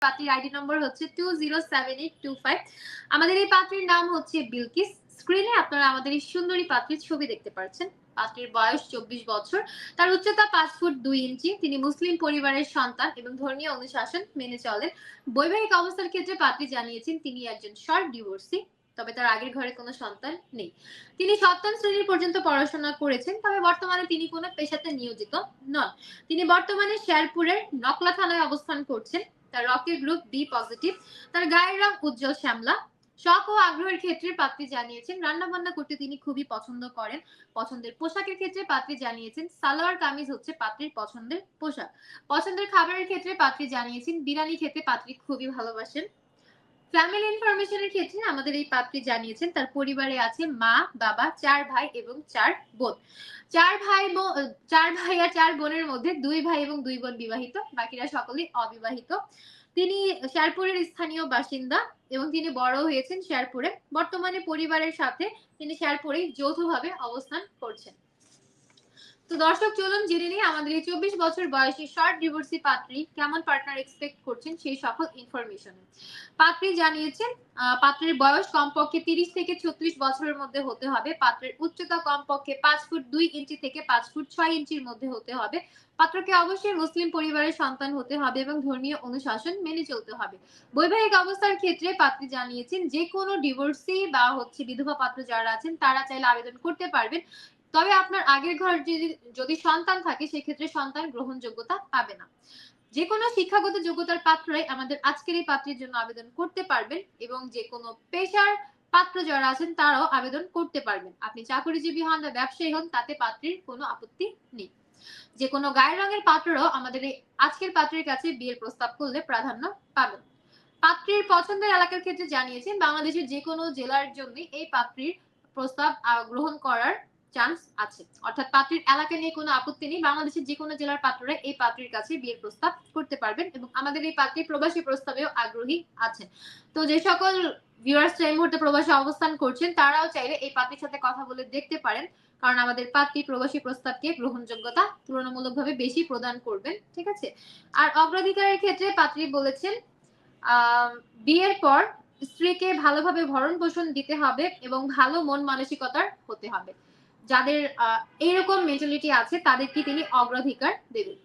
পাত্রীর আইডি নম্বর হচ্ছে 207825। আমাদের এই পাত্রীর নাম হচ্ছে বিলকিস। স্ক্রিনে আপনারা আমাদের এই সুন্দরী পাত্রীর ছবি দেখতে পাচ্ছেন। পাত্রীর বয়স 24 বছর। তার উচ্চতা 5 ফুট 2 ইঞ্চি। তিনি মুসলিম পরিবারের সন্তান এবং ধর্মীয় অনুশাসন মেনে চলেন। বৈবাহিক অবস্থার ক্ষেত্রে পাত্রী জানিয়েছেন তিনি একজন শর্ট ডিভোর্সি। তবে তার আগের ঘরে কোনো সন্তান নেই। তিনি সপ্তম শ্রেণী পর্যন্ত পড়াশোনা করেছেন। তবে বর্তমানে তিনি কোনো পেশাতে নিয়োজিত নন। তিনি বর্তমানে শেরপুরের নকলা থানায় অবস্থান করছেন। তার রক্তের গ্রুপ বি পজিটিভ। তার গায়ের রং উজ্জ্বল শ্যামলা। শখ ও আগ্রহের ক্ষেত্রে পাত্রী জানিয়েছেন রান্না বান্না করতে তিনি খুবই পছন্দ করেন। পছন্দের পোশাকের ক্ষেত্রে পাত্রী জানিয়েছেন সালোয়ার কামিজ হচ্ছে পাত্রীর পছন্দের পোশাক। পছন্দের খাবারের ক্ষেত্রে পাত্রী জানিয়েছেন বিরিয়ানি খেতে পাত্রী খুবই ভালোবাসেন। ফ্যামিলি ইনফরমেশনের ক্ষেত্রে আমাদের এই পাত্রী জানিয়েছেন তার পরিবারে আছে মা, বাবা, 4 ভাই এবং 4 বোন। 4 ভাই আর 4 বোনের মধ্যে 2 ভাই এবং 2 বোন বিবাহিত, বাকিরা সকলেই অবিবাহিত। তিনি শেরপুরের স্থানীয় বাসিন্দা এবং তিনি বড় হয়েছেন শেরপুরে। বর্তমানে পরিবারের সাথে তিনি শেরপুরেই যৌথভাবে অবস্থান করছেন। তো দর্শক চলুন জেনে নিই আমাদের এই 24 বছর বয়সী শর্ট ডিভোর্সি পাত্রী কেমন পার্টনার এক্সপেক্ট করছেন সেই সকল ইনফরমেশন। পাত্রী জানিয়েছেন পাত্রের বয়স কমপক্ষে 30 থেকে 36 বছরের মধ্যে হতে হবে। পাত্রের উচ্চতা কমপক্ষে 5 ফুট 2 ইঞ্চি থেকে 5 ফুট 6 ইঞ্চির মধ্যে হতে হবে। পাত্রকে অবশ্যই মুসলিম পরিবারের সন্তান হতে হবে এবং ধর্মীয় অনুশাসন মেনে চলতে হবে। বৈবাহিক অবস্থার ক্ষেত্রে পাত্রী জানিয়েছেন যে কোনো ডিভোর্সি বা বিধবা পাত্র যারা আছেন তারা চাইলে আবেদন করতে পারবেন। তবে আপনার আগের ঘর যদি সন্তান থাকে সেক্ষেত্রে সন্তান গ্রহণযোগ্যতা পাবে না। যে কোনো শিক্ষাগত যোগ্যতার পাত্রই আমাদের আজকের এই পাত্রীর জন্য আবেদন করতে পারবেন এবং যে কোনো পেশার পাত্র যারা আছেন তারাও আবেদন করতে পারবেন। আপনি চাকরিজীবী হন বা ব্যবসায়ী হন তাতে পাত্রীর কোনো আপত্তি নেই। যে কোনো গায়ের রঙের পাত্ররাও আমাদের এই আজকের পাত্রীর কাছে বিয়ের প্রস্তাব করলে প্রাধান্য পাবেন। পাত্রীর পছন্দের এলাকার ক্ষেত্রে জানিয়েছেন বাংলাদেশের যে কোনো জেলার জন্য এই পাত্রীর প্রস্তাব গ্রহণ করার চান্স আছে। অর্থাৎ পাত্রীর এলাকা নিয়ে কোনো আপত্তি নেই। বাংলাদেশের যে কোনো জেলার পাত্ররা এই পাত্রীর কাছে বিয়ের প্রস্তাব করতে পারবেন এবং আমাদের এই পাত্রী প্রবাসী প্রস্তাবেও আগ্রহী আছেন। তো যে সকল ভিউয়ার্স এই মুহূর্তে প্রবাসে অবস্থান করছেন তারাও চাইলে এই পাত্রীর সাথে কথা বলে দেখতে পারেন। কারণ আমাদের পাত্রী প্রবাসী প্রস্তাবকে গ্রহণযোগ্যতা তুলনামূলকভাবে বেশি প্রদান করবেন। ঠিক আছে? আর অগ্রাধিকারের ক্ষেত্রে পাত্রী বলেছেন বিয়ের পর স্ত্রীকে ভালোভাবে ভরণ পোষণ দিতে হবে এবং ভালো মন মানসিকতার হতে হবে। যাদের এইরকম মেন্টালিটি আছে তাদেরকে তিনি অগ্রাধিকার দেবেন।